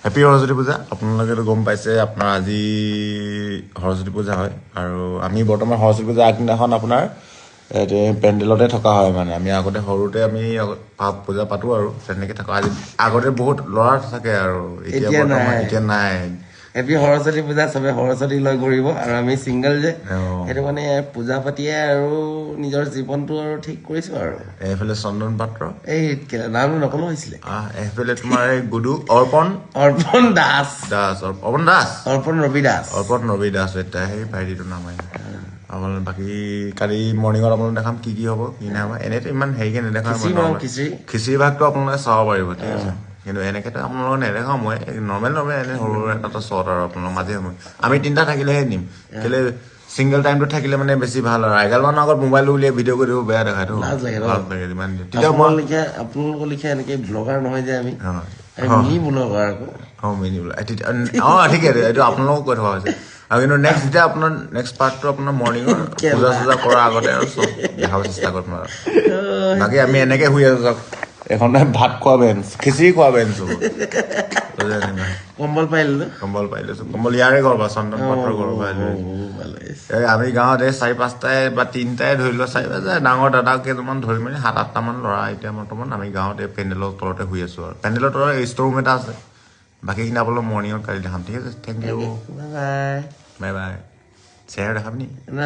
Happy Saraswati পূজা। আপোনালোকেতো গম পাইছে আপোনাৰ আজি সৰস্বতী পূজা হয় আৰু আমি বৰ্তমান সৰস্বতী পূজা আগদিনাখন আপোনাৰ পেণ্ডেলতে থকা হয় মানে আমি আগতে সৰুতে আমি পূজা পাতোঁ আৰু তেনেকৈ থাকোঁ। আজি আগতে বহুত ল'ৰা থাকে আৰু এতিয়া বৰ্তমান এতিয়া নাই। হেপী সৰস্বতী পূজা, চবে সৰস্বতী লৈ ঘূৰিব আৰু আমি ছিংগল যে সেইটো মানে পূজা পাতিয়ে আৰু নিজৰ জীৱনটো আৰু ঠিক কৰিছো আৰু। এইফালে চন্দন পাত্ৰ, এই নামটো নকলো হৈছিলে। এইফালে তোমাৰ এই গুডু অৰ্পণ দাস অৰ্পণ ৰবি দাস এতিয়া সেই ভাইটিটোৰ নাম আপোনালোক বাকী কালি মৰ্ণিঙত আপোনালোক দেখাম কি হ'ব কি নাই হ'ব। এনেইতো ইমান হেৰিকৈ নেদেখা খিচিৰি ভাগটো আপোনালোকে চাব পাৰিব, ঠিক আছে। কিন্তু এনেকৈতো আপোনালোকক নেদেখাওঁ মই নৰ্মেল এনে সৰু এটা শ্বৰ্ট আৰু আপোনালোক মাজে সময়ে আমি তিনিটা থাকিলেহে নিম। কেলৈ ছিংগল টাইমটো থাকিলে মানে বেছি ভাল আৰু এগাল মানৰ আগত মোবাইলটো উলিয়াই ভিডিঅ' কৰি দিব বেয়া দেখায়তো। যিমান তেতিয়া আপোনালোকৰ লিখা এনেকৈ ব্লগাৰ নহয় যে আমি মিনি ব্লগাৰ আকৌ মিনি ব্লগাৰ ঠিকে এইটো আপোনালোকক কৈ থকা হৈছে। আৰু কিন্তু নেক্সট যেতিয়া আপোনাৰ নেক্সট পাৰ্টটো আপোনাৰ মৰ্ণিঙৰ পূজা চূজা কৰাৰ আগতে আৰু চব দেখাব চেষ্টা কৰিম আৰু। বাকী আমি এনেকৈ শুই আছো চাওক, এখন ভাত খোৱা বেঞ্চ, খিচিৰি খোৱা বেঞ্চ হ'ব। কম্বল পাই লৈছো কম্বল ইয়াৰে ঘৰ বা চন্দন পাত্ৰৰ ঘৰৰ পৰা আমি গাঁৱত এই 4-5টাই বা 3টাই ধৰি লোৱা 4 ডাঙৰ দাদা কেইজনমান ধৰি মেলি 7-8টামান ল'ৰা এতিয়া বৰ্তমান আমি গাঁৱত এই পেণ্ডেলৰ তলতে শুই আছো আৰু। পেণ্ডেলৰ তলত ষ্ট'ৰ ৰুম এটা আছে। বাকীখিনি আপোনালোক মৰ্ণিঙত কালি দেখাম, ঠিক আছে। Thank you, bye bye. Share দেখাম নি? না